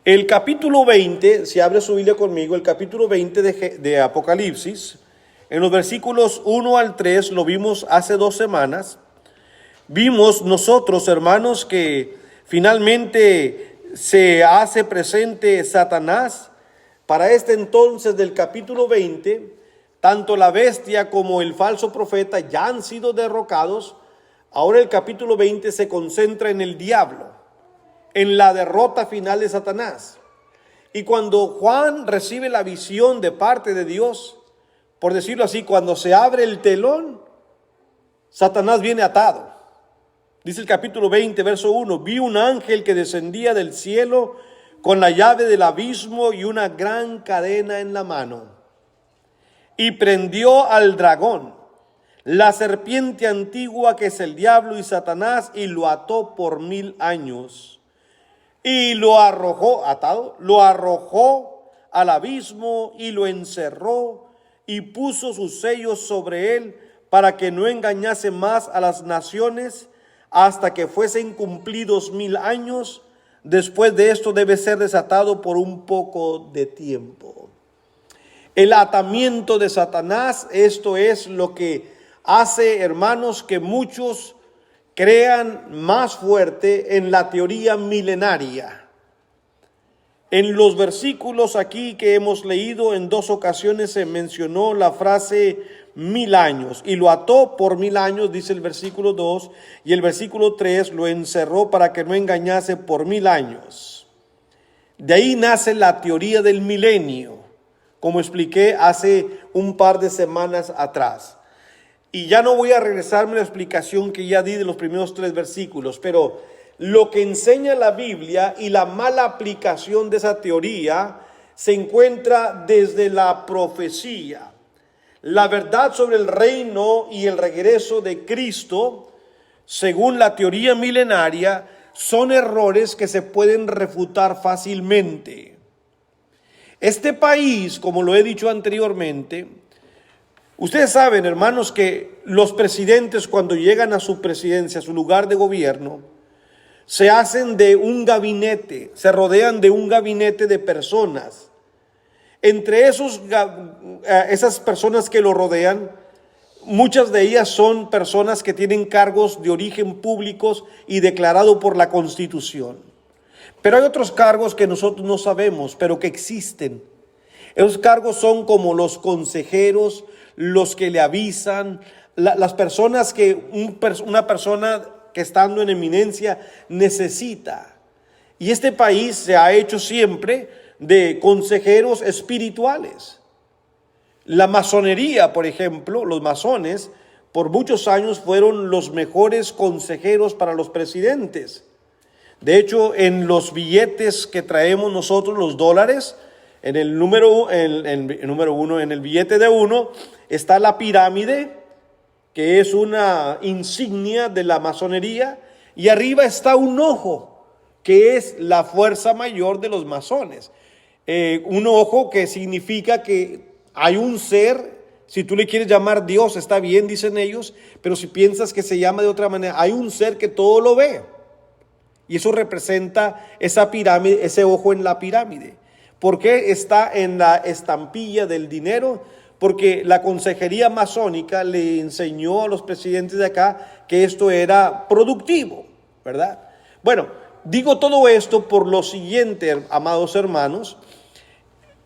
El capítulo 20, si abre su Biblia conmigo, el capítulo 20 de Apocalipsis, en los versículos 1 al 3, lo vimos hace 2 semanas. Vimos nosotros, hermanos, que finalmente se hace presente Satanás. Para este entonces del capítulo 20, tanto la bestia como el falso profeta ya han sido derrocados. Ahora el capítulo 20 se concentra en el diablo, en la derrota final de Satanás. Y cuando Juan recibe la visión de parte de Dios, por decirlo así, cuando se abre el telón, Satanás viene atado. Dice el capítulo 20, verso 1, vi un ángel que descendía del cielo con la llave del abismo y una gran cadena en la mano. Y prendió al dragón, la serpiente antigua que es el diablo y Satanás, y lo ató por 1000 años. Y lo arrojó, atado, lo arrojó al abismo y lo encerró y puso sus sellos sobre él para que no engañase más a las naciones hasta que fuesen cumplidos 1000 años. Después de esto debe ser desatado por un poco de tiempo. El atamiento de Satanás, esto es lo que hace, hermanos, que muchos crean más fuerte en la teoría milenaria. En los versículos aquí que hemos leído, en 2 ocasiones se mencionó la frase 1000 años, y lo ató por 1000 años, dice el versículo 2, y el versículo 3 lo encerró para que no engañase por 1000 años. De ahí nace la teoría del milenio, como expliqué hace un par de semanas atrás. Y ya no voy a regresarme a la explicación que ya di de los primeros 3 versículos, pero lo que enseña la Biblia y la mala aplicación de esa teoría se encuentra desde la profecía. La verdad sobre el reino y el regreso de Cristo, según la teoría milenaria, son errores que se pueden refutar fácilmente. Este país, como lo he dicho anteriormente, ustedes saben, hermanos, que los presidentes cuando llegan a su presidencia, a su lugar de gobierno, se hacen de un gabinete, se rodean de un gabinete de personas. Entre esas personas que lo rodean, muchas de ellas son personas que tienen cargos de origen públicos y declarado por la Constitución. Pero hay otros cargos que nosotros no sabemos, pero que existen. Esos cargos son como los consejeros, los que le avisan, las personas que una persona que estando en eminencia necesita. Y este país se ha hecho siempre de consejeros espirituales. La masonería, por ejemplo, los masones, por muchos años fueron los mejores consejeros para los presidentes. De hecho, en los billetes que traemos nosotros, los dólares, en el número 1, en el billete de 1, está la pirámide, que es una insignia de la masonería, y arriba está un ojo, que es la fuerza mayor de los masones. Un ojo que significa que hay un ser, si tú le quieres llamar Dios, está bien, dicen ellos, pero si piensas que se llama de otra manera, hay un ser que todo lo ve. Y eso representa esa pirámide, ese ojo en la pirámide. ¿Por qué está en la estampilla del dinero? Porque la consejería masónica le enseñó a los presidentes de acá que esto era productivo, ¿verdad? Bueno, digo todo esto por lo siguiente, amados hermanos.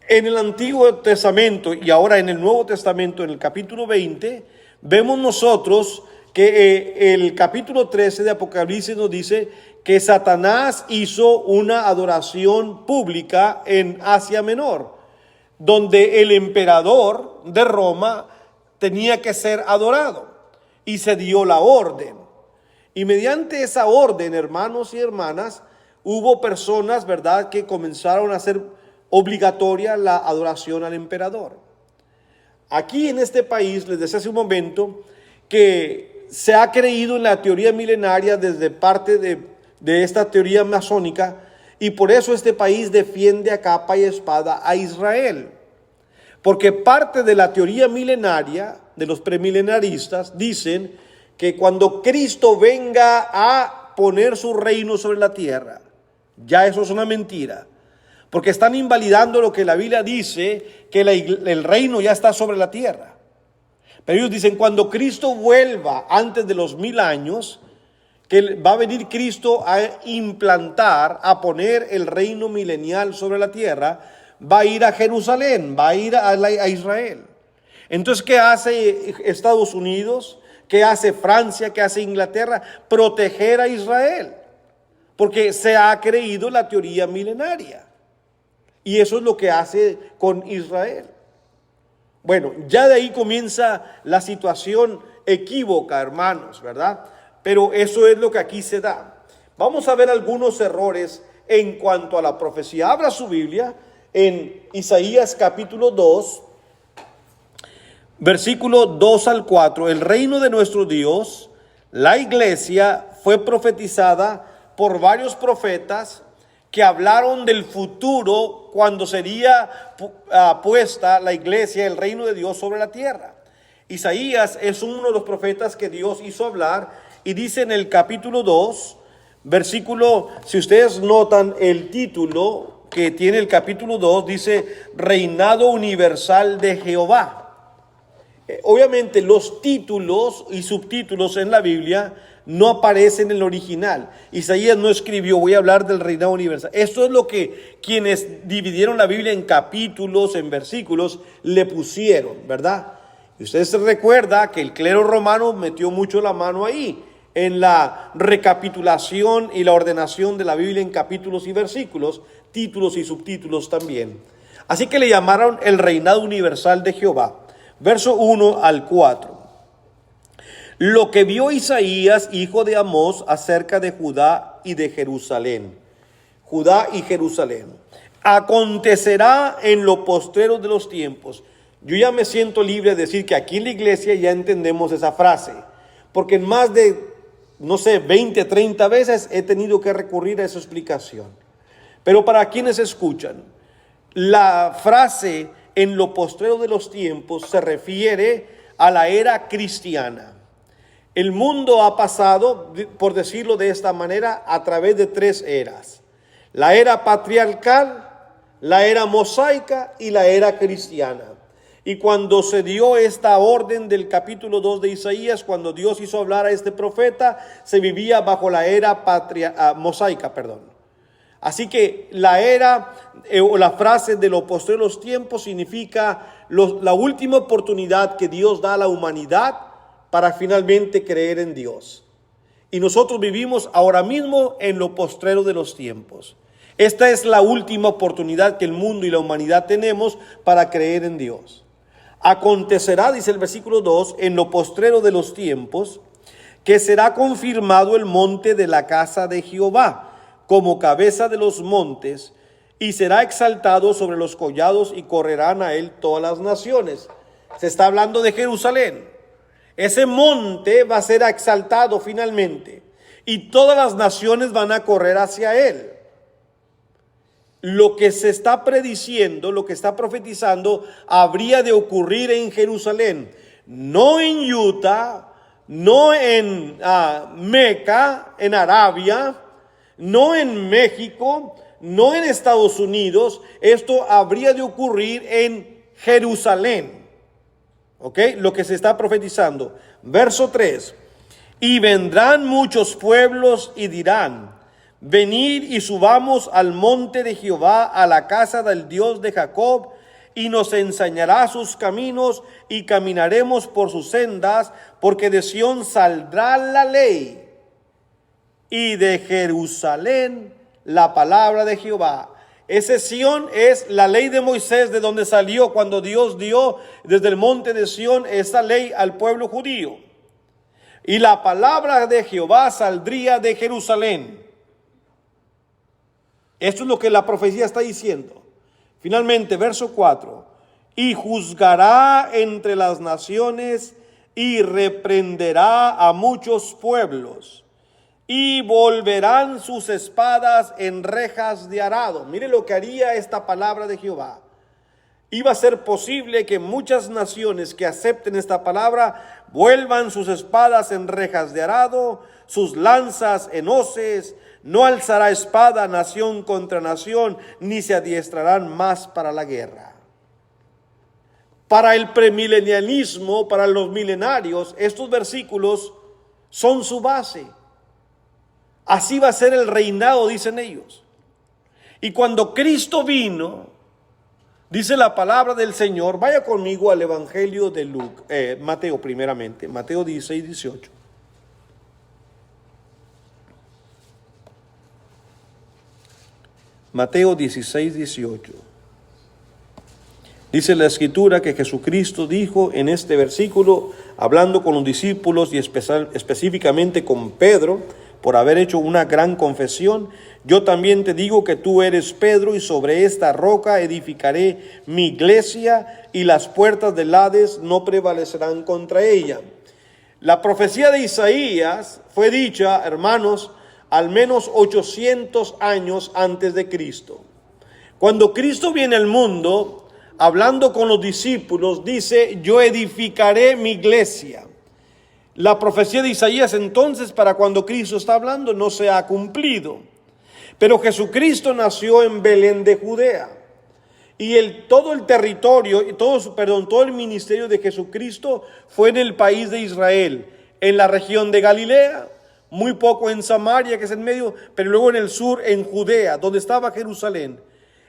En el Antiguo Testamento y ahora en el Nuevo Testamento, en el capítulo 20, vemos nosotros que el capítulo 13 de Apocalipsis nos dice que Satanás hizo una adoración pública en Asia Menor, donde el emperador de Roma tenía que ser adorado, y se dio la orden. Y mediante esa orden, hermanos y hermanas, hubo personas, ¿verdad?, que comenzaron a hacer obligatoria la adoración al emperador. Aquí en este país, les decía hace un momento, que se ha creído en la teoría milenaria desde parte de esta teoría masónica, y por eso este país defiende a capa y espada a Israel. Porque parte de la teoría milenaria, de los premilenaristas, dicen que cuando Cristo venga a poner su reino sobre la tierra, ya eso es una mentira. porque están invalidando lo que la Biblia dice, que el reino ya está sobre la tierra. Pero ellos dicen, cuando Cristo vuelva antes de los 1000 años, que va a venir Cristo a implantar, a poner el reino milenial sobre la tierra, va a ir a Jerusalén, va a ir a Israel. Entonces, ¿qué hace Estados Unidos? ¿Qué hace Francia? ¿Qué hace Inglaterra? Proteger a Israel, porque se ha creído la teoría milenaria. Y eso es lo que hace con Israel. Bueno, ya de ahí comienza la situación equívoca, hermanos, ¿verdad? Pero eso es lo que aquí se da. Vamos a ver algunos errores en cuanto a la profecía. Abra su Biblia en Isaías capítulo 2, versículo 2 al 4. El reino de nuestro Dios, la iglesia, fue profetizada por varios profetas que hablaron del futuro cuando sería puesta la iglesia, el reino de Dios sobre la tierra. Isaías es uno de los profetas que Dios hizo hablar y dice en el capítulo 2, versículo, si ustedes notan el título que tiene el capítulo 2, dice Reinado Universal de Jehová. Obviamente los títulos y subtítulos en la Biblia no aparecen en el original. Isaías no escribió, voy a hablar del reinado universal. Esto es lo que quienes dividieron la Biblia en capítulos, en versículos, le pusieron, ¿verdad? Y ustedes se recuerda que el clero romano metió mucho la mano ahí, en la recapitulación y la ordenación de la Biblia en capítulos y versículos, títulos y subtítulos también. Así que le llamaron el reinado universal de Jehová. Verso 1 al 4. Lo que vio Isaías, hijo de Amós, acerca de Judá y de Jerusalén. Judá y Jerusalén. Acontecerá en lo postrero de los tiempos. Yo ya me siento libre de decir que aquí en la iglesia ya entendemos esa frase. Porque en más de, 20, 30 veces he tenido que recurrir a esa explicación. Pero para quienes escuchan, la frase en lo postrero de los tiempos se refiere a la era cristiana. El mundo ha pasado, por decirlo de esta manera, a través de 3 eras. La era patriarcal, la era mosaica y la era cristiana. Y cuando se dio esta orden del capítulo 2 de Isaías, cuando Dios hizo hablar a este profeta, se vivía bajo la era mosaica. Así que la era o la frase de lo postrero de los tiempos significa la última oportunidad que Dios da a la humanidad para finalmente creer en Dios. Y nosotros vivimos ahora mismo en lo postrero de los tiempos. Esta es la última oportunidad que el mundo y la humanidad tenemos para creer en Dios. Acontecerá, dice el versículo 2, en lo postrero de los tiempos, que será confirmado el monte de la casa de Jehová como cabeza de los montes, y será exaltado sobre los collados, y correrán a él todas las naciones. Se está hablando de Jerusalén. Ese monte va a ser exaltado finalmente, y todas las naciones van a correr hacia él. Lo que se está prediciendo, lo que está profetizando, habría de ocurrir en Jerusalén, no en Utah, no en Meca, en Arabia, no en México, no en Estados Unidos. Esto habría de ocurrir en Jerusalén. ¿Ok? Lo que se está profetizando. Verso 3. Y vendrán muchos pueblos y dirán: venid y subamos al monte de Jehová, a la casa del Dios de Jacob, y nos enseñará sus caminos, y caminaremos por sus sendas, porque de Sión saldrá la ley, y de Jerusalén la palabra de Jehová. Ese Sión es la ley de Moisés, de donde salió cuando Dios dio desde el monte de Sión esa ley al pueblo judío. Y la palabra de Jehová saldría de Jerusalén. Esto es lo que la profecía está diciendo. Finalmente, verso 4. Y juzgará entre las naciones y reprenderá a muchos pueblos, y volverán sus espadas en rejas de arado. Mire lo que haría esta palabra de Jehová. Iba a ser posible que muchas naciones que acepten esta palabra vuelvan sus espadas en rejas de arado, sus lanzas en hoces, No alzará espada nación contra nación, ni se adiestrarán más para la guerra. Para el premilenialismo, para los milenarios, estos versículos son su base. Así va a ser el reinado, dicen ellos. Y cuando Cristo vino, dice la palabra del Señor, vaya conmigo al Evangelio de Mateo primeramente, Mateo 16, 18. Mateo 16, 18. Dice la Escritura que Jesucristo dijo en este versículo, hablando con los discípulos y específicamente con Pedro, por haber hecho una gran confesión: yo también te digo que tú eres Pedro, y sobre esta roca edificaré mi iglesia, y las puertas del Hades no prevalecerán contra ella. La profecía de Isaías fue dicha, hermanos, al menos 800 años antes de Cristo. Cuando Cristo viene al mundo, hablando con los discípulos, dice: yo edificaré mi iglesia. La profecía de Isaías entonces, para cuando Cristo está hablando, no se ha cumplido. Pero Jesucristo nació en Belén de Judea. Y todo el territorio, todo el ministerio de Jesucristo fue en el país de Israel, en la región de Galilea, muy poco en Samaria, que es en medio, pero luego en el sur, en Judea, donde estaba Jerusalén.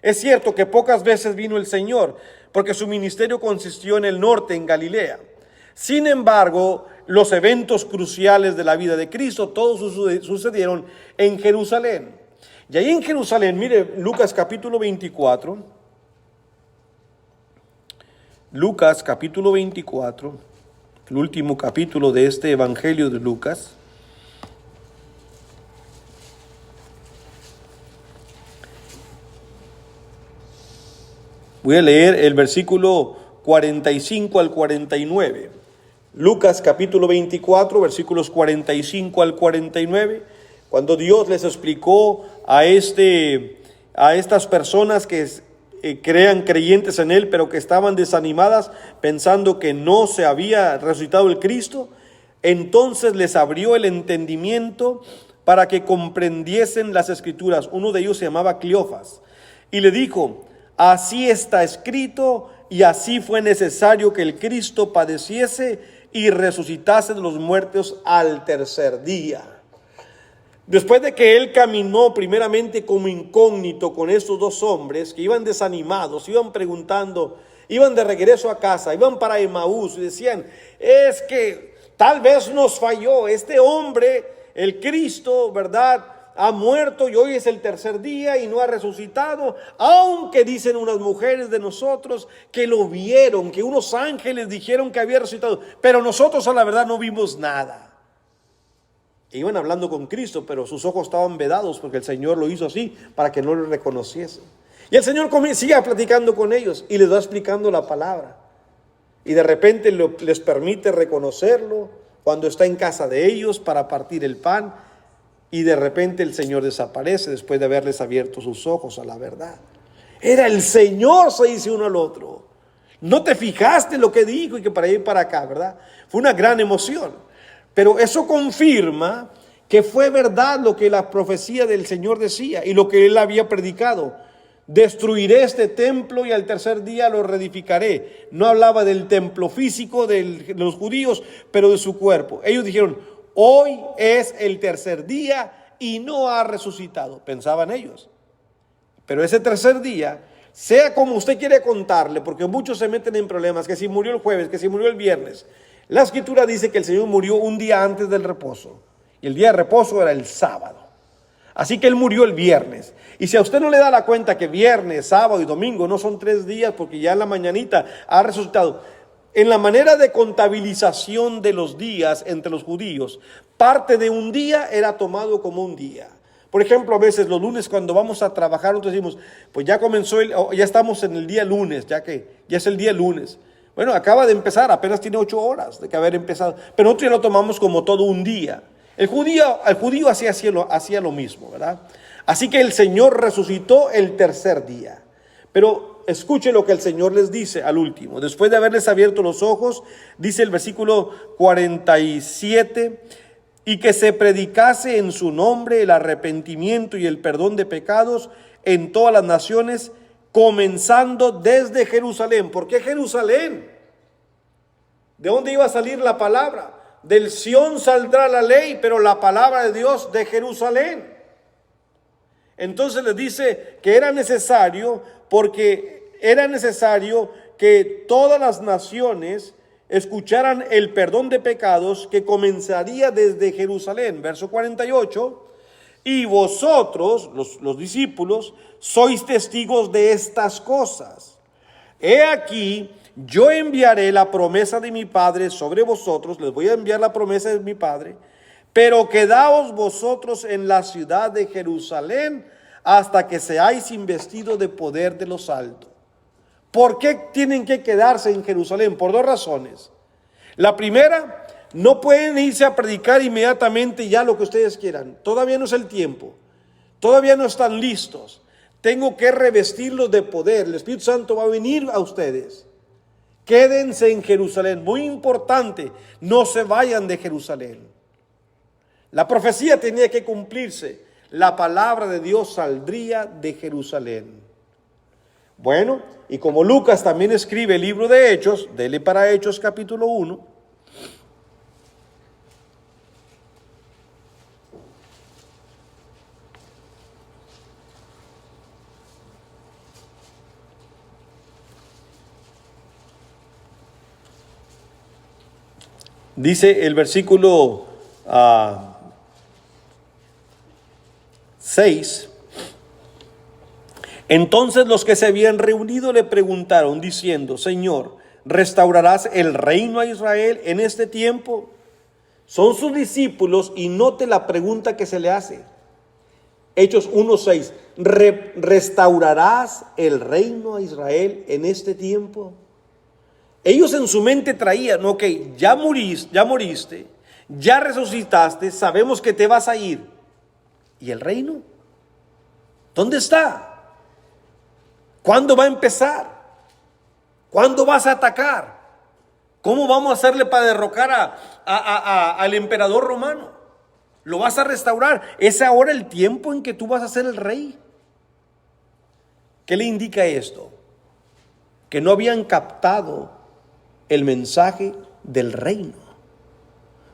Es cierto que pocas veces vino el Señor, porque su ministerio consistió en el norte, en Galilea. Sin embargo, los eventos cruciales de la vida de Cristo, todos sucedieron en Jerusalén. Y ahí en Jerusalén, mire Lucas capítulo 24, Lucas capítulo 24, el último capítulo de este Evangelio de Lucas. Voy a leer el versículo 45 al 49. Lucas capítulo 24, versículos 45 al 49. Cuando Dios les explicó a estas personas que crean creyentes en Él, pero que estaban desanimadas pensando que no se había resucitado el Cristo, entonces les abrió el entendimiento para que comprendiesen las Escrituras. Uno de ellos se llamaba Cleofas, y le dijo: así está escrito, y así fue necesario que el Cristo padeciese y resucitase de los muertos al tercer día. Después de que él caminó primeramente como incógnito con estos dos hombres que iban desanimados, iban preguntando, iban de regreso a casa, iban para Emaús y decían: es que tal vez nos falló este hombre, el Cristo, ¿verdad?, ha muerto y hoy es el tercer día y no ha resucitado, aunque dicen unas mujeres de nosotros que lo vieron, que unos ángeles dijeron que había resucitado, pero nosotros a la verdad no vimos nada. E iban hablando con Cristo, pero sus ojos estaban vedados porque el Señor lo hizo así para que no lo reconociesen. Y el Señor sigue platicando con ellos y les va explicando la palabra. Y de repente les permite reconocerlo cuando está en casa de ellos para partir el pan. Y de repente el Señor desaparece después de haberles abierto sus ojos a la verdad. Era el Señor, se dice uno al otro. No te fijaste en lo que dijo y que para ir para acá, ¿verdad? Fue una gran emoción. Pero eso confirma que fue verdad lo que la profecía del Señor decía y lo que Él había predicado. Destruiré este templo y al tercer día lo reedificaré. No hablaba del templo físico de los judíos, pero de su cuerpo. Ellos dijeron: hoy es el tercer día y no ha resucitado, pensaban ellos. Pero ese tercer día, sea como usted quiere contarle, porque muchos se meten en problemas, que si murió el jueves, que si murió el viernes. La Escritura dice que el Señor murió un día antes del reposo, y el día de reposo era el sábado. Así que Él murió el viernes. Y si a usted no le da la cuenta que viernes, sábado y domingo no son 3 días, porque ya en la mañanita ha resucitado. En la manera de contabilización de los días entre los judíos, parte de un día era tomado como un día. Por ejemplo, a veces los lunes cuando vamos a trabajar, nosotros decimos: pues ya comenzó, ya estamos en el día lunes, ya es el día lunes. Bueno, acaba de empezar, apenas tiene 8 horas de que haber empezado, pero nosotros ya lo tomamos como todo un día. El judío hacía lo mismo, ¿verdad? Así que el Señor resucitó el tercer día. Pero escuche lo que el Señor les dice al último. Después de haberles abierto los ojos, dice el versículo 47: y que se predicase en su nombre el arrepentimiento y el perdón de pecados en todas las naciones, comenzando desde Jerusalén. ¿Por qué Jerusalén? ¿De dónde iba a salir la palabra? Del Sión saldrá la ley, pero la palabra de Dios de Jerusalén. Entonces les dice que era necesario, porque era necesario que todas las naciones escucharan el perdón de pecados que comenzaría desde Jerusalén. Verso 48. Y vosotros, los discípulos, sois testigos de estas cosas. He aquí, yo enviaré la promesa de mi Padre sobre vosotros. Les voy a enviar la promesa de mi Padre. Pero quedaos vosotros en la ciudad de Jerusalén hasta que seáis investidos de poder de los altos. ¿Por qué tienen que quedarse en Jerusalén? Por dos razones. La primera, no pueden irse a predicar inmediatamente ya lo que ustedes quieran. Todavía no es el tiempo. Todavía no están listos. Tengo que revestirlos de poder. El Espíritu Santo va a venir a ustedes. Quédense en Jerusalén. Muy importante, no se vayan de Jerusalén. La profecía tenía que cumplirse. La palabra de Dios saldría de Jerusalén. Bueno, y como Lucas también escribe el libro de Hechos, dele para Hechos capítulo 1. Dice el versículo 6. Entonces los que se habían reunido le preguntaron diciendo: Señor, ¿restaurarás el reino a Israel en este tiempo? Son sus discípulos y note la pregunta que se le hace. Hechos 1:6. ¿Restaurarás el reino a Israel en este tiempo? Ellos en su mente traían: ok, ya moriste, ya resucitaste, sabemos que te vas a ir. ¿Y el reino? ¿Dónde está? ¿Cuándo va a empezar? ¿Cuándo vas a atacar? ¿Cómo vamos a hacerle para derrocar al emperador romano? ¿Lo vas a restaurar? ¿Es ahora el tiempo en que tú vas a ser el rey? ¿Qué le indica esto? Que no habían captado el mensaje del reino.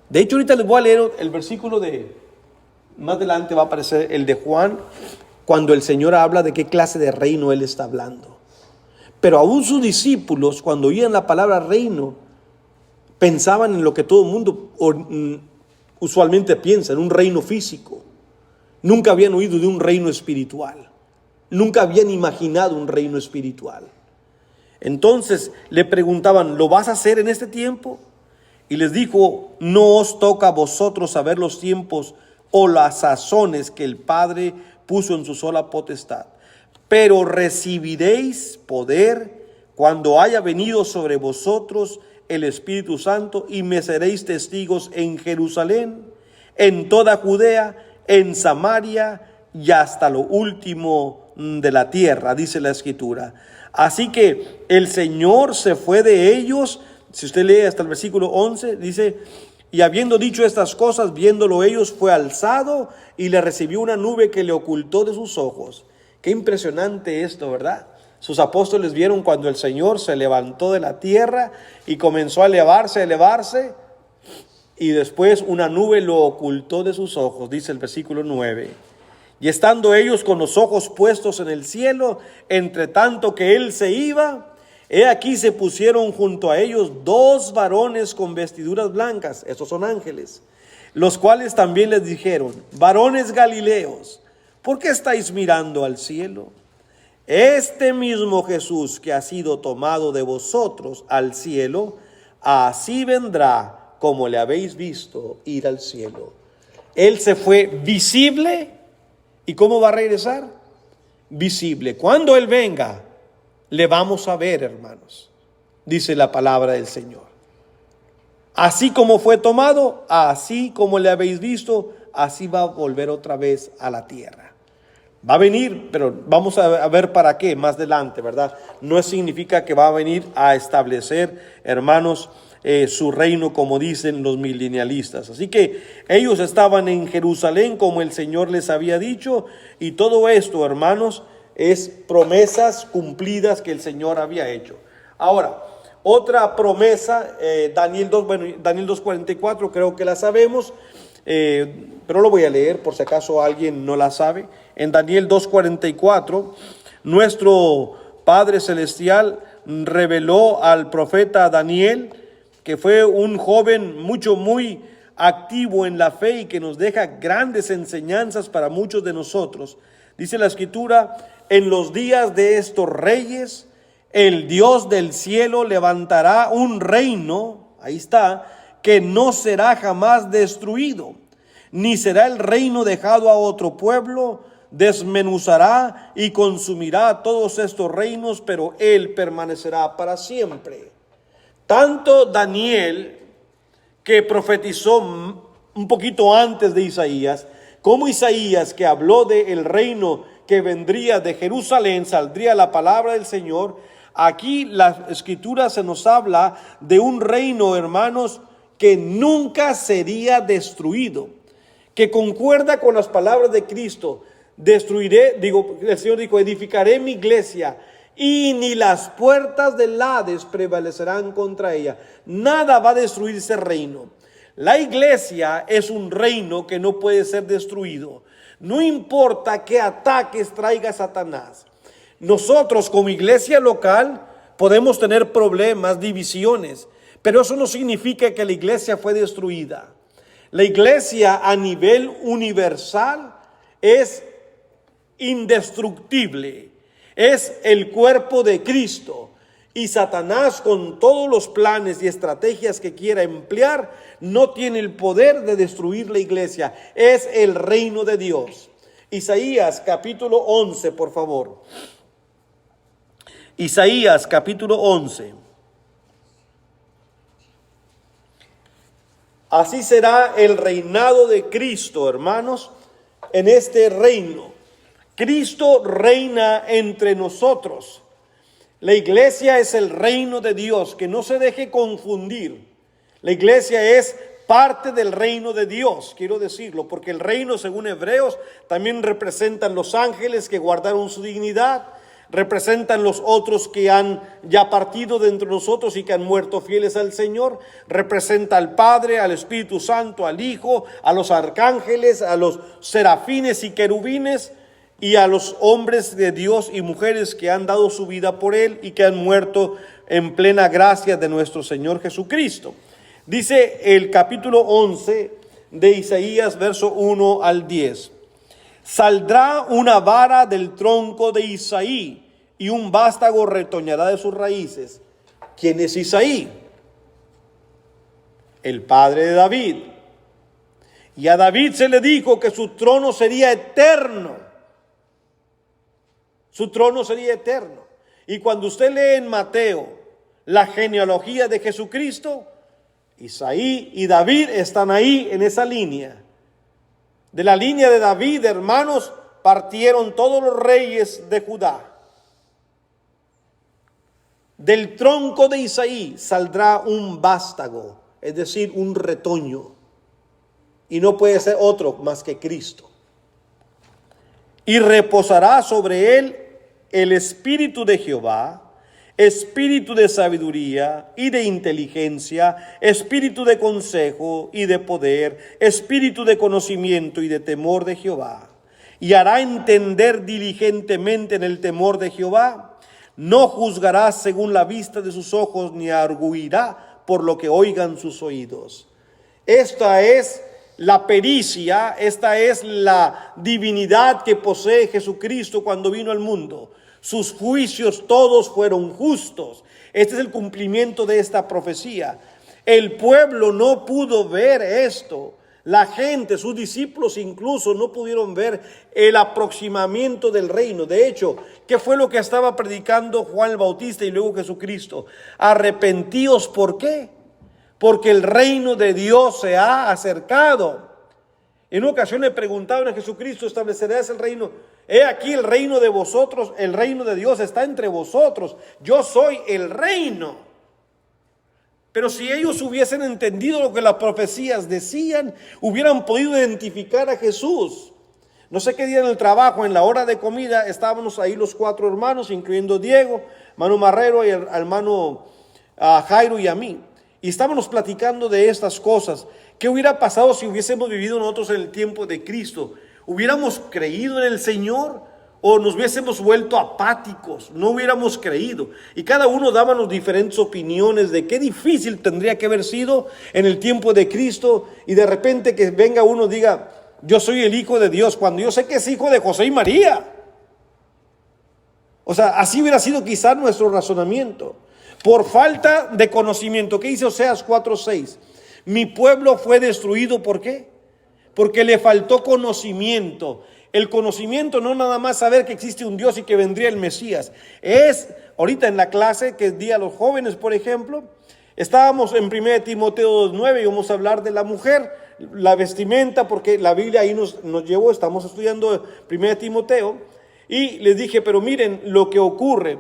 De hecho, ahorita les voy a leer el versículo de más adelante, va a aparecer el de Juan, cuando el Señor habla de qué clase de reino Él está hablando. Pero aún sus discípulos, cuando oían la palabra reino, pensaban en lo que todo el mundo usualmente piensa, en un reino físico. Nunca habían oído de un reino espiritual. Nunca habían imaginado un reino espiritual. Entonces le preguntaban: ¿lo vas a hacer en este tiempo? Y les dijo: no os toca a vosotros saber los tiempos o las sazones que el Padre puso en su sola potestad, pero recibiréis poder cuando haya venido sobre vosotros el Espíritu Santo, y me seréis testigos en Jerusalén, en toda Judea, en Samaria y hasta lo último de la tierra, dice la Escritura. Así que el Señor se fue de ellos. Si usted lee hasta el versículo 11, dice: y habiendo dicho estas cosas, viéndolo ellos, fue alzado y le recibió una nube que le ocultó de sus ojos. Qué impresionante esto, ¿verdad? Sus apóstoles vieron cuando el Señor se levantó de la tierra y comenzó a elevarse, y después una nube lo ocultó de sus ojos, dice el versículo 9. Y estando ellos con los ojos puestos en el cielo, entre tanto que él se iba, he aquí se pusieron junto a ellos dos varones con vestiduras blancas, estos son ángeles, los cuales también les dijeron: varones galileos, ¿por qué estáis mirando al cielo? Este mismo Jesús que ha sido tomado de vosotros al cielo, así vendrá como le habéis visto ir al cielo. Él se fue visible. ¿Y cómo va a regresar? Visible. Cuando Él venga, le vamos a ver, hermanos, dice la palabra del Señor. Así como fue tomado, así como le habéis visto, así va a volver otra vez a la tierra. Va a venir, pero vamos a ver para qué más adelante, ¿verdad? No significa que va a venir a establecer, hermanos, su reino, como dicen los milenialistas. Así que ellos estaban en Jerusalén como el Señor les había dicho, y todo esto, hermanos, es promesas cumplidas que el Señor había hecho. Ahora, otra promesa, Daniel 2:44, creo que la sabemos, pero lo voy a leer por si acaso alguien no la sabe. En Daniel 2:44, nuestro Padre Celestial reveló al profeta Daniel, que fue un joven muy activo en la fe y que nos deja grandes enseñanzas para muchos de nosotros. Dice la Escritura: en los días de estos reyes, el Dios del cielo levantará un reino, ahí está, que no será jamás destruido, ni será el reino dejado a otro pueblo. Desmenuzará y consumirá todos estos reinos, pero él permanecerá para siempre. Tanto Daniel, que profetizó un poquito antes de Isaías, como Isaías, que habló del reino que vendría de Jerusalén, saldría la palabra del Señor. Aquí la Escritura se nos habla de un reino, hermanos, que nunca sería destruido, que concuerda con las palabras de Cristo. El Señor dijo: edificaré mi iglesia y ni las puertas del Hades prevalecerán contra ella. Nada va a destruir ese reino. La iglesia es un reino que no puede ser destruido. No importa qué ataques traiga Satanás. Nosotros como iglesia local podemos tener problemas, divisiones, pero eso no significa que la iglesia fue destruida. La iglesia a nivel universal es indestructible, es el cuerpo de Cristo, y Satanás, con todos los planes y estrategias que quiera emplear, no tiene el poder de destruir la iglesia. Es el reino de Dios. Isaías capítulo 11, por favor. Isaías capítulo 11. Así será el reinado de Cristo, hermanos, en este reino. Cristo reina entre nosotros. La iglesia es el reino de Dios, que no se deje confundir. La iglesia es parte del reino de Dios, quiero decirlo, porque el reino, según Hebreos, también representan los ángeles que guardaron su dignidad, representan los otros que han ya partido de entre nosotros y que han muerto fieles al Señor, representa al Padre, al Espíritu Santo, al Hijo, a los arcángeles, a los serafines y querubines, y a los hombres de Dios y mujeres que han dado su vida por Él y que han muerto en plena gracia de nuestro Señor Jesucristo. Dice el capítulo 11 de Isaías, verso 1 al 10. Saldrá una vara del tronco de Isaí y un vástago retoñará de sus raíces. ¿Quién es Isaí? El padre de David. Y a David se le dijo que su trono sería eterno. Su trono sería eterno. Y cuando usted lee en Mateo la genealogía de Jesucristo, Isaí y David están ahí en esa línea. De la línea de David, hermanos, partieron todos los reyes de Judá. Del tronco de Isaí saldrá un vástago, es decir, un retoño. Y no puede ser otro más que Cristo. Y reposará sobre él el espíritu de Jehová, espíritu de sabiduría y de inteligencia, espíritu de consejo y de poder, espíritu de conocimiento y de temor de Jehová. Y hará entender diligentemente en el temor de Jehová. No juzgará según la vista de sus ojos, ni arguirá por lo que oigan sus oídos. Esta es la pericia, esta es la divinidad que posee Jesucristo cuando vino al mundo. Sus juicios todos fueron justos. Este es el cumplimiento de esta profecía. El pueblo no pudo ver esto. La gente, sus discípulos incluso no pudieron ver el aproximamiento del reino. De hecho, ¿qué fue lo que estaba predicando Juan el Bautista y luego Jesucristo? Arrepentíos, ¿por qué? Porque el reino de Dios se ha acercado. En una ocasión le preguntaron a Jesucristo: ¿establecerás el reino? He aquí el reino de vosotros, el reino de Dios está entre vosotros. Yo soy el reino. Pero si ellos hubiesen entendido lo que las profecías decían, hubieran podido identificar a Jesús. No sé qué día en el trabajo, en la hora de comida, estábamos ahí los 4 hermanos, incluyendo Diego, hermano Marrero y el hermano Jairo y a mí. Y estábamos platicando de estas cosas. ¿Qué hubiera pasado si hubiésemos vivido nosotros en el tiempo de Cristo? ¿Hubiéramos creído en el Señor o nos hubiésemos vuelto apáticos? No hubiéramos creído. Y cada uno dábamos diferentes opiniones de qué difícil tendría que haber sido en el tiempo de Cristo. Y de repente que venga uno y diga, yo soy el Hijo de Dios, cuando yo sé que es hijo de José y María. O sea, así hubiera sido quizás nuestro razonamiento. Por falta de conocimiento. ¿Qué dice Oseas 4:6? Mi pueblo fue destruido, ¿por qué? Porque le faltó conocimiento. El conocimiento no nada más saber que existe un Dios y que vendría el Mesías. Es, ahorita en la clase que di a los jóvenes, por ejemplo, estábamos en 1 Timoteo 2:9 y vamos a hablar de la mujer, la vestimenta, porque la Biblia ahí nos llevó, estamos estudiando 1 Timoteo, y les dije, pero miren lo que ocurre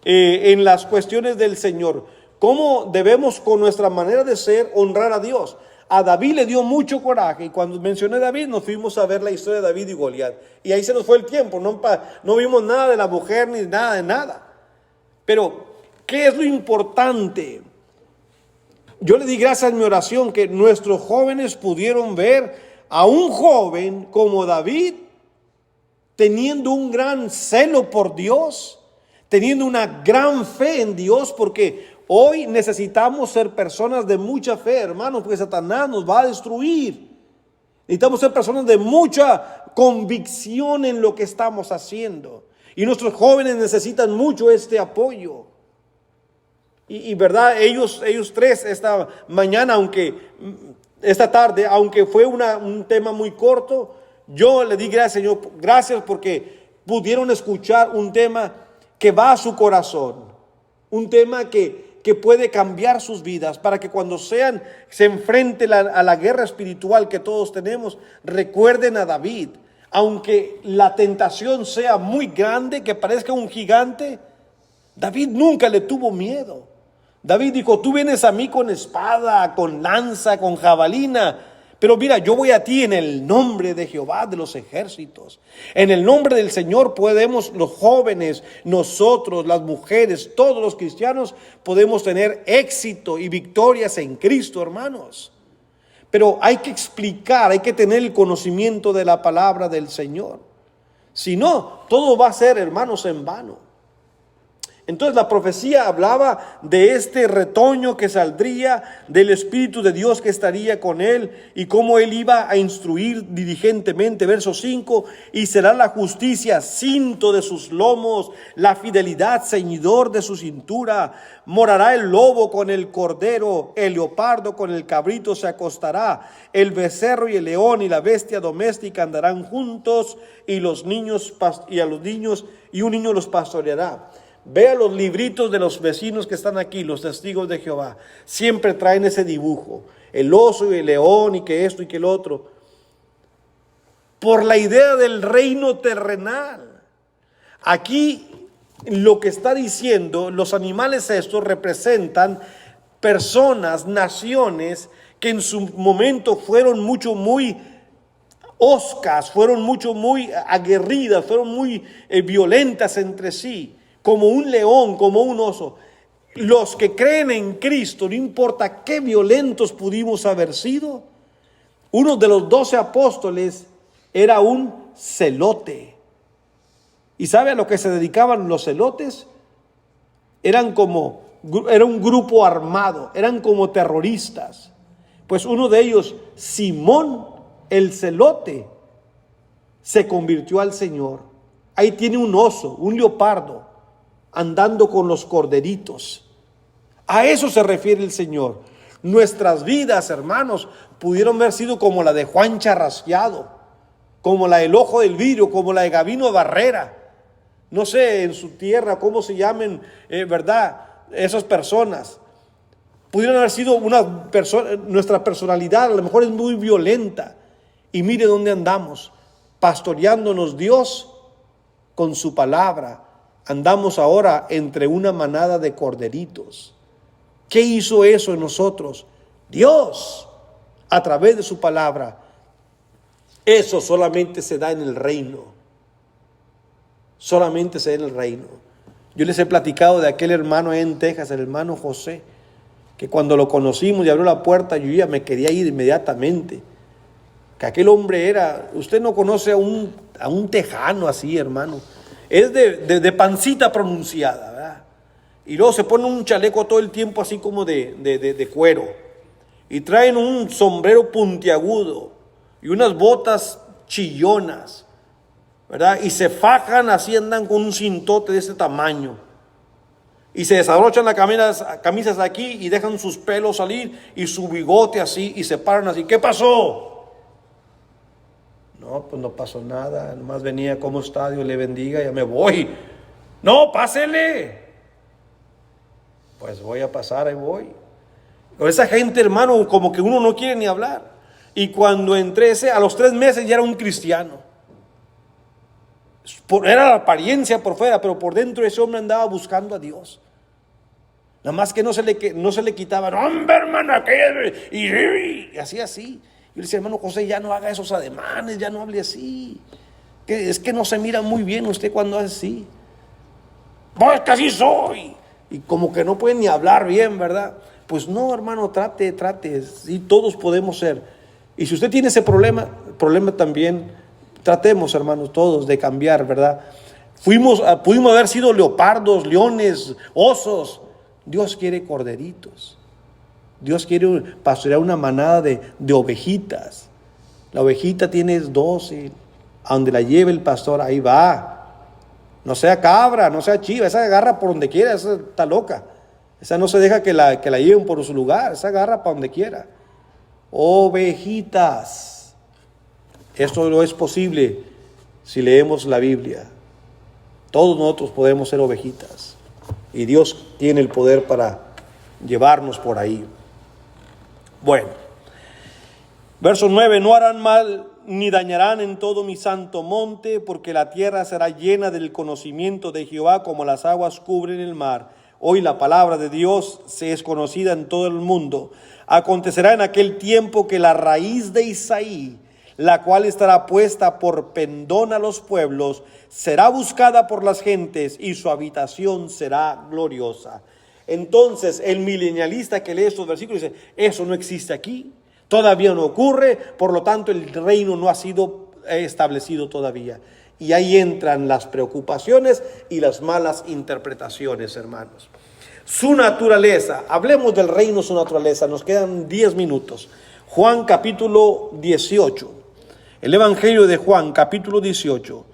en las cuestiones del Señor. ¿Cómo debemos con nuestra manera de ser honrar a Dios? A David le dio mucho coraje y cuando mencioné a David nos fuimos a ver la historia de David y Goliat. Y ahí se nos fue el tiempo, no vimos nada de la mujer ni nada de nada. Pero, ¿qué es lo importante? Yo le di gracias en mi oración que nuestros jóvenes pudieron ver a un joven como David teniendo un gran celo por Dios, teniendo una gran fe en Dios, porque hoy necesitamos ser personas de mucha fe, hermanos, porque Satanás nos va a destruir. Necesitamos ser personas de mucha convicción en lo que estamos haciendo. Y nuestros jóvenes necesitan mucho este apoyo. Y verdad, ellos 3 esta mañana, esta tarde, aunque fue un tema muy corto, yo le di gracias, Señor, gracias porque pudieron escuchar un tema que va a su corazón, un tema que puede cambiar sus vidas, para que cuando se enfrenten a la guerra espiritual que todos tenemos, recuerden a David. Aunque la tentación sea muy grande, que parezca un gigante, David nunca le tuvo miedo. David dijo, tú vienes a mí con espada, con lanza, con jabalina, pero mira, yo voy a ti en el nombre de Jehová de los ejércitos. En el nombre del Señor podemos, los jóvenes, nosotros, las mujeres, todos los cristianos, podemos tener éxito y victorias en Cristo, hermanos. Pero hay que explicar, hay que tener el conocimiento de la palabra del Señor. Si no, todo va a ser, hermanos, en vano. Entonces la profecía hablaba de este retoño que saldría, del Espíritu de Dios que estaría con él y cómo él iba a instruir diligentemente. Verso 5, y será la justicia cinto de sus lomos, la fidelidad ceñidor de su cintura. Morará el lobo con el cordero, el leopardo con el cabrito se acostará. El becerro y el león y la bestia doméstica andarán juntos y a los niños y un niño los pastoreará. Vea los libritos de los vecinos que están aquí, los testigos de Jehová. Siempre traen ese dibujo. El oso y el león y que esto y que el otro. Por la idea del reino terrenal. Aquí lo que está diciendo, los animales estos representan personas, naciones que en su momento fueron muy hoscas, fueron muy aguerridas, fueron muy violentas entre sí. Como un león, como un oso. Los que creen en Cristo, no importa qué violentos pudimos haber sido, uno de los 12 apóstoles era un celote. ¿Y sabe a lo que se dedicaban los celotes? Era un grupo armado, eran como terroristas. Pues uno de ellos, Simón el celote, se convirtió al Señor. Ahí tiene un oso, un leopardo, andando con los corderitos. A eso se refiere el Señor. Nuestras vidas, hermanos, pudieron haber sido como la de Juan Charrasqueado, como la del Ojo del Vidrio, como la de Gabino Barrera. No sé en su tierra cómo se llamen, ¿verdad? Esas personas. Pudieron haber sido nuestra personalidad, a lo mejor es muy violenta. Y mire dónde andamos, pastoreándonos Dios con su palabra. Andamos ahora entre una manada de corderitos. ¿Qué hizo eso en nosotros? Dios, a través de su palabra. Eso solamente se da en el reino. Solamente se da en el reino. Yo les he platicado de aquel hermano en Texas, el hermano José, que cuando lo conocimos y abrió la puerta, yo ya me quería ir inmediatamente. Que aquel hombre era, usted no conoce a un tejano así, hermano. Es de pancita pronunciada, ¿verdad? Y luego se pone un chaleco todo el tiempo así como de cuero. Y traen un sombrero puntiagudo y unas botas chillonas, ¿verdad? Y se fajan así, andan con un cintote de ese tamaño. Y se desabrochan las camisas aquí y dejan sus pelos salir y su bigote así y se paran así. ¿Qué pasó? No, pues no pasó nada. Nomás venía, ¿cómo está? Dios le bendiga, ya me voy. No, pásele. Pues voy a pasar, ahí voy. Con esa gente, hermano, como que uno no quiere ni hablar. Y cuando entré a los 3 meses ya era un cristiano. Era la apariencia por fuera, pero por dentro ese hombre andaba buscando a Dios. Nada más que no se le quitaba, no, hombre, hermano, y así. Yo le decía, hermano José, ya no haga esos ademanes, ya no hable así. Es que no se mira muy bien usted cuando hace así. Pues que así soy. Y como que no puede ni hablar bien, ¿verdad? Pues no, hermano, trate. Sí, todos podemos ser. Y si usted tiene ese problema también, tratemos, hermanos, todos de cambiar, ¿verdad? Pudimos haber sido leopardos, leones, osos. Dios quiere corderitos. Dios quiere pastorear una manada de ovejitas. La ovejita tiene dócil. A donde la lleve el pastor, ahí va. No sea cabra, no sea chiva. Esa agarra por donde quiera, esa está loca. Esa no se deja que la lleven por su lugar. Esa agarra para donde quiera. Ovejitas. Esto no es posible si leemos la Biblia. Todos nosotros podemos ser ovejitas. Y Dios tiene el poder para llevarnos por ahí. Bueno, verso 9, no harán mal ni dañarán en todo mi santo monte, porque la tierra será llena del conocimiento de Jehová como las aguas cubren el mar. Hoy la palabra de Dios se es conocida en todo el mundo. Acontecerá en aquel tiempo que la raíz de Isaí, la cual estará puesta por pendón a los pueblos, será buscada por las gentes y su habitación será gloriosa. Entonces el milenialista que lee estos versículos dice, eso no existe aquí, todavía no ocurre, por lo tanto el reino no ha sido establecido todavía. Y ahí entran las preocupaciones y las malas interpretaciones, hermanos. Su naturaleza, hablemos del reino, su naturaleza, nos quedan 10 minutos. Juan capítulo 18, el Evangelio de Juan capítulo 18.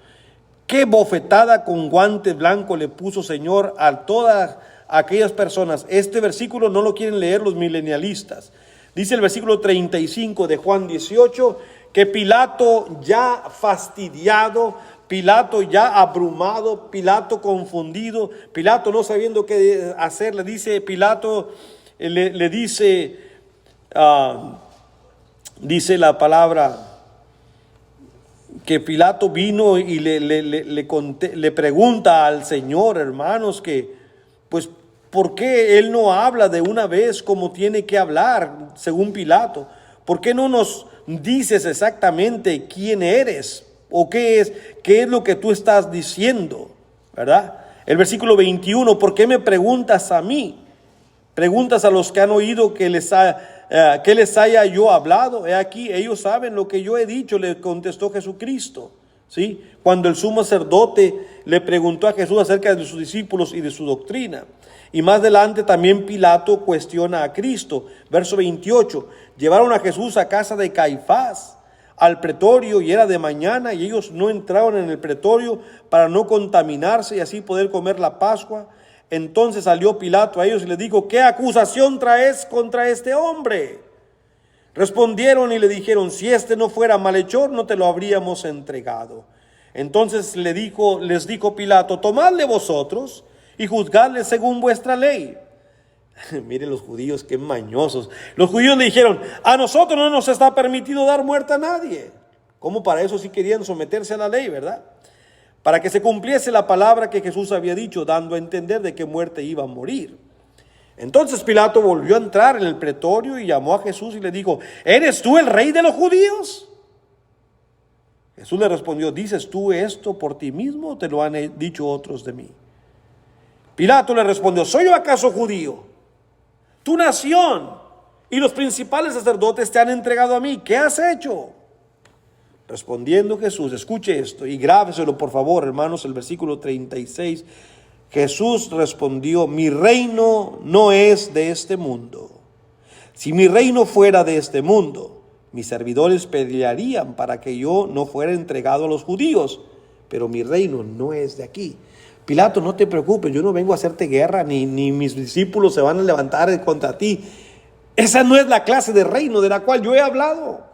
Qué bofetada con guante blanco le puso Señor a todas aquellas personas. Este versículo no lo quieren leer los milenialistas. Dice el versículo 35 de Juan 18, que Pilato ya fastidiado, Pilato ya abrumado, Pilato confundido, Pilato no sabiendo qué hacer, le dice Pilato, le dice, dice la palabra, que Pilato vino y le pregunta al Señor, hermanos, que pues ¿por qué él no habla de una vez como tiene que hablar según Pilato? ¿Por qué no nos dices exactamente quién eres o qué es lo que tú estás diciendo? ¿Verdad? El versículo 21, ¿por qué me preguntas a mí? Preguntas a los que han oído que les haya yo hablado. He aquí, ellos saben lo que yo he dicho, le contestó Jesucristo. ¿Sí? Cuando el sumo sacerdote le preguntó a Jesús acerca de sus discípulos y de su doctrina. Y más adelante también Pilato cuestiona a Cristo. Verso 28, llevaron a Jesús a casa de Caifás, al pretorio, y era de mañana, y ellos no entraron en el pretorio para no contaminarse y así poder comer la Pascua. Entonces salió Pilato a ellos y les dijo, ¿qué acusación traes contra este hombre? Respondieron y le dijeron, si este no fuera malhechor, no te lo habríamos entregado. Entonces les dijo Pilato, tomadle vosotros y juzgadle según vuestra ley. Miren los judíos, qué mañosos. Los judíos le dijeron, a nosotros no nos está permitido dar muerte a nadie. ¿Cómo para eso sí querían someterse a la ley, verdad? Para que se cumpliese la palabra que Jesús había dicho, dando a entender de qué muerte iba a morir. Entonces Pilato volvió a entrar en el pretorio y llamó a Jesús y le dijo: ¿eres tú el rey de los judíos? Jesús le respondió: ¿dices tú esto por ti mismo o te lo han dicho otros de mí? Pilato le respondió: ¿soy yo acaso judío? Tu nación y los principales sacerdotes te han entregado a mí. ¿Qué has hecho? Respondiendo Jesús, escuche esto y grábeselo por favor, hermanos, el versículo 36. Jesús respondió: mi reino no es de este mundo. Si mi reino fuera de este mundo, mis servidores pelearían para que yo no fuera entregado a los judíos, pero mi reino no es de aquí. Pilato, no te preocupes, yo no vengo a hacerte guerra, ni mis discípulos se van a levantar contra ti. Esa no es la clase de reino de la cual yo he hablado.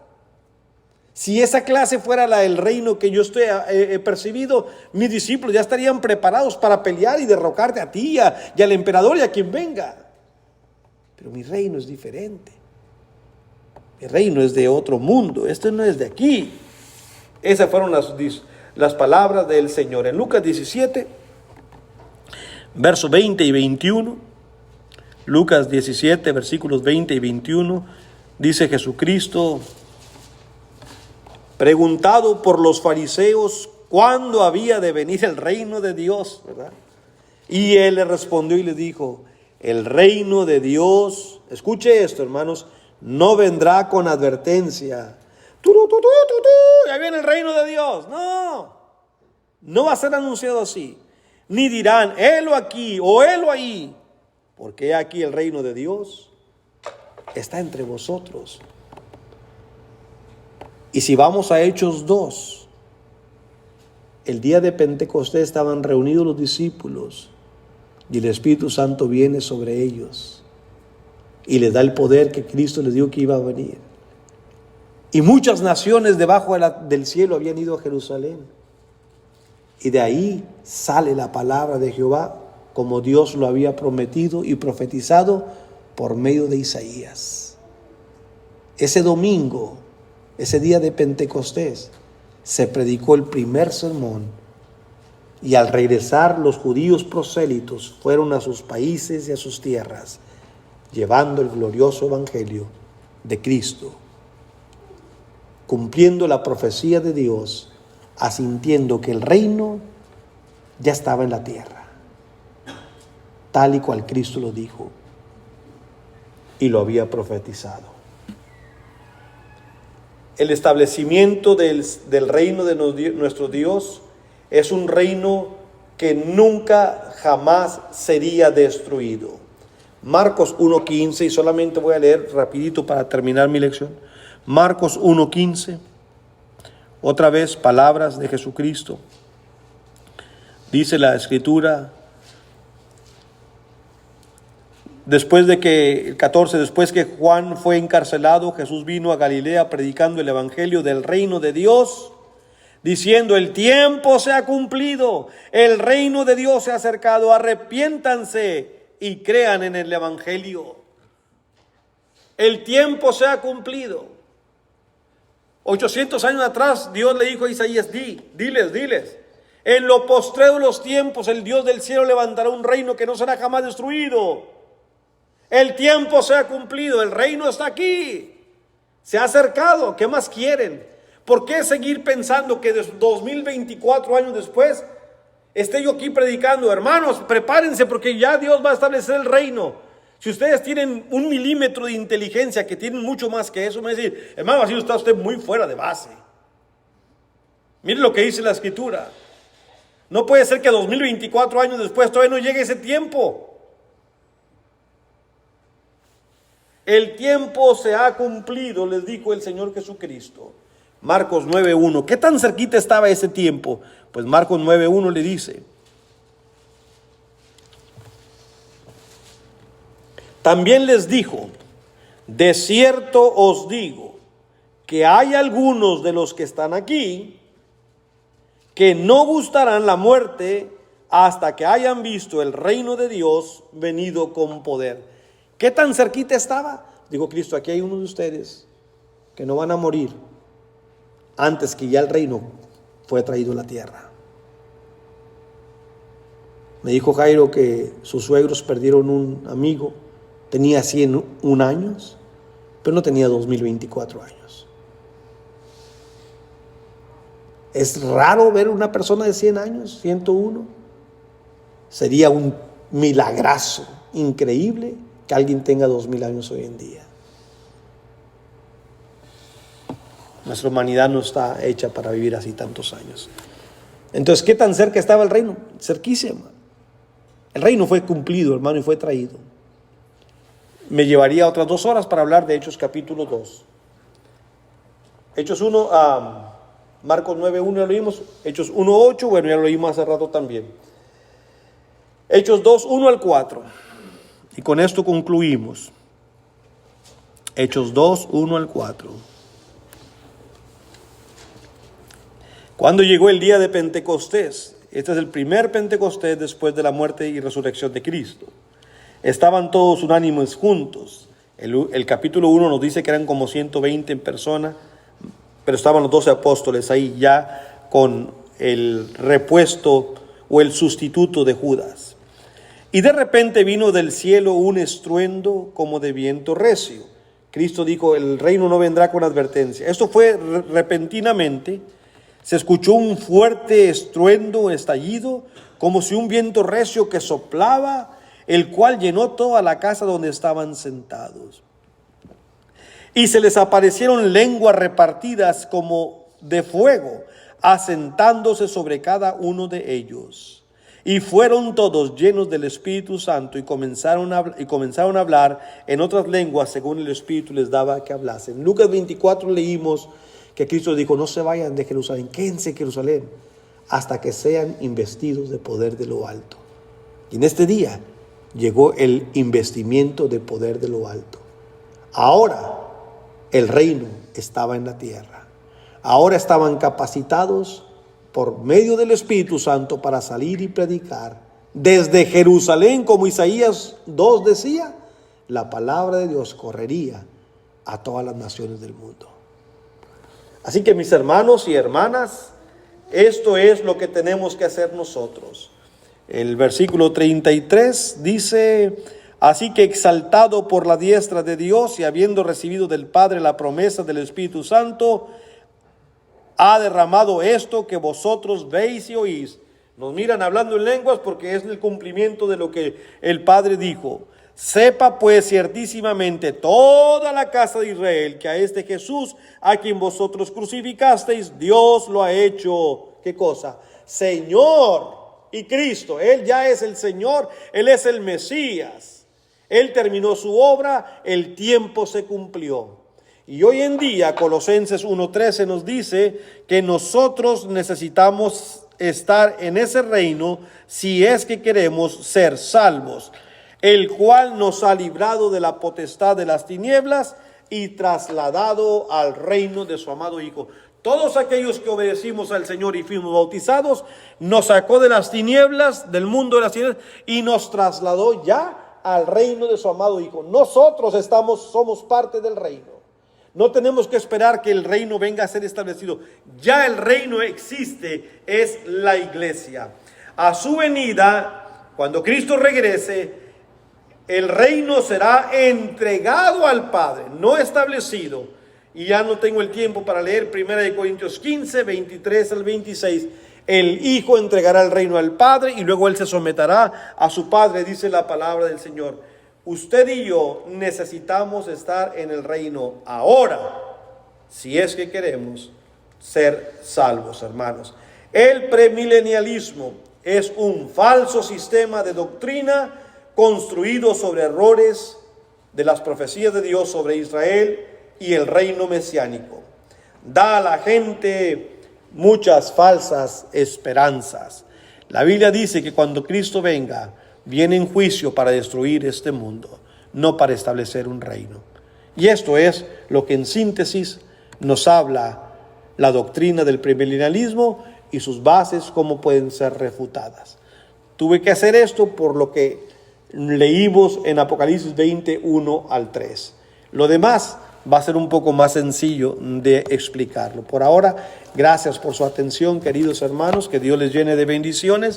Si esa clase fuera la del reino que yo he percibido, mis discípulos ya estarían preparados para pelear y derrocarte a ti y al emperador y a quien venga. Pero mi reino es diferente. Mi reino es de otro mundo. Este no es de aquí. Esas fueron las palabras del Señor. En Lucas 17, versos 20 y 21. Lucas 17, versículos 20 y 21. Dice Jesucristo, preguntado por los fariseos cuándo había de venir el reino de Dios, ¿verdad? Y él le respondió y le dijo: el reino de Dios, escuche esto, hermanos, no vendrá con advertencia. Ya viene el reino de Dios. No va a ser anunciado así. Ni dirán: helo aquí o helo ahí, porque aquí el reino de Dios está entre vosotros. Y si vamos a Hechos 2, el día de Pentecostés estaban reunidos los discípulos y el Espíritu Santo viene sobre ellos y les da el poder que Cristo les dijo que iba a venir. Y muchas naciones debajo del cielo habían ido a Jerusalén. Y de ahí sale la palabra de Jehová como Dios lo había prometido y profetizado por medio de Isaías. Ese domingo, ese día de Pentecostés, se predicó el primer sermón y al regresar los judíos prosélitos fueron a sus países y a sus tierras llevando el glorioso evangelio de Cristo, cumpliendo la profecía de Dios, asintiendo que el reino ya estaba en la tierra, tal y cual Cristo lo dijo y lo había profetizado. El establecimiento del reino de nuestro Dios es un reino que nunca jamás sería destruido. Marcos 1:15, y solamente voy a leer rapidito para terminar mi lección. Marcos 1:15, otra vez palabras de Jesucristo. Dice la Escritura, después que Juan fue encarcelado, Jesús vino a Galilea predicando el evangelio del reino de Dios, diciendo: el tiempo se ha cumplido, el reino de Dios se ha acercado, arrepiéntanse y crean en el evangelio. El tiempo se ha cumplido. 800 años atrás Dios le dijo a Isaías: diles, en lo postrero de los tiempos el Dios del cielo levantará un reino que no será jamás destruido. El tiempo se ha cumplido, el reino está aquí, se ha acercado. ¿Qué más quieren? ¿Por qué seguir pensando que 2024 años después esté yo aquí predicando? Hermanos, prepárense porque ya Dios va a establecer el reino. Si ustedes tienen 1 milímetro de inteligencia, que tienen mucho más que eso, me va a decir: hermano, así está usted muy fuera de base. Miren lo que dice la Escritura. No puede ser que 2024 años después todavía no llegue ese tiempo. El tiempo se ha cumplido, les dijo el Señor Jesucristo. Marcos 9:1. ¿Qué tan cerquita estaba ese tiempo? Pues Marcos 9:1 le dice: también les dijo: de cierto os digo que hay algunos de los que están aquí que no gustarán la muerte hasta que hayan visto el reino de Dios venido con poder. ¿Qué tan cerquita estaba? Dijo Cristo: aquí hay unos de ustedes que no van a morir antes que ya el reino fue traído a la tierra. Me dijo Jairo que sus suegros perdieron un amigo tenía 101 años, pero no tenía 2024 años. Es raro ver una persona de 100 años, 101. Sería un milagrazo increíble que alguien tenga 2000 años hoy en día. Nuestra humanidad no está hecha para vivir así tantos años. Entonces, ¿qué tan cerca estaba el reino? Cerquísima. El reino fue cumplido, hermano, y fue traído. Me llevaría otras 2 horas para hablar de Hechos capítulo 2. Hechos 1, Marcos 9:1 ya lo vimos. Hechos 1:8, bueno, ya lo vimos hace rato también. Hechos 2:1 al 4. Y con esto concluimos. Hechos 2:1 al 4. Cuando llegó el día de Pentecostés, este es el primer Pentecostés después de la muerte y resurrección de Cristo, estaban todos unánimes juntos. El capítulo 1 nos dice que eran como 120 en persona, pero estaban los 12 apóstoles ahí ya con el repuesto o el sustituto de Judas. Y de repente vino del cielo un estruendo como de viento recio. Cristo dijo, el reino no vendrá con advertencia. Esto fue repentinamente. Se escuchó un fuerte estruendo, estallido, como si un viento recio que soplaba, el cual llenó toda la casa donde estaban sentados. Y se les aparecieron lenguas repartidas como de fuego, asentándose sobre cada uno de ellos. Y fueron todos llenos del Espíritu Santo y comenzaron a hablar en otras lenguas según el Espíritu les daba que hablasen. En Lucas 24 leímos que Cristo dijo, no se vayan de Jerusalén, quédense en Jerusalén hasta que sean investidos de poder de lo alto. Y en este día llegó el investimiento de poder de lo alto. Ahora el reino estaba en la tierra. Ahora estaban capacitados por medio del Espíritu Santo para salir y predicar desde Jerusalén, como Isaías 2 decía, la palabra de Dios correría a todas las naciones del mundo. Así que mis hermanos y hermanas, esto es lo que tenemos que hacer nosotros. El versículo 33 dice, así que exaltado por la diestra de Dios y habiendo recibido del Padre la promesa del Espíritu Santo, ha derramado esto que vosotros veis y oís. Nos miran hablando en lenguas porque es el cumplimiento de lo que el Padre dijo. Sepa pues ciertísimamente toda la casa de Israel que a este Jesús, a quien vosotros crucificasteis, Dios lo ha hecho, ¿qué cosa? Señor y Cristo. Él ya es el Señor, Él es el Mesías. Él terminó su obra, el tiempo se cumplió. Y hoy en día, Colosenses 1:13 nos dice que nosotros necesitamos estar en ese reino si es que queremos ser salvos, el cual nos ha librado de la potestad de las tinieblas y trasladado al reino de su amado Hijo. Todos aquellos que obedecimos al Señor y fuimos bautizados, nos sacó de las tinieblas, del mundo de las tinieblas, y nos trasladó ya al reino de su amado Hijo. Nosotros somos parte del reino. No tenemos que esperar que el reino venga a ser establecido. Ya el reino existe, es la iglesia. A su venida, cuando Cristo regrese, el reino será entregado al Padre, no establecido. Y ya no tengo el tiempo para leer 1 Corintios 15, 23 al 26. El Hijo entregará el reino al Padre y luego Él se someterá a su Padre, dice la palabra del Señor. Usted y yo necesitamos estar en el reino ahora, si es que queremos ser salvos, hermanos. El premilenialismo es un falso sistema de doctrina construido sobre errores de las profecías de Dios sobre Israel y el reino mesiánico. Da a la gente muchas falsas esperanzas. La Biblia dice que cuando Cristo venga, viene en juicio para destruir este mundo, no para establecer un reino. Y esto es lo que en síntesis nos habla la doctrina del premilenialismo y sus bases, cómo pueden ser refutadas. Tuve que hacer esto por lo que leímos en Apocalipsis 21 al 3. Lo demás va a ser un poco más sencillo de explicarlo. Por ahora, gracias por su atención, queridos hermanos, que Dios les llene de bendiciones.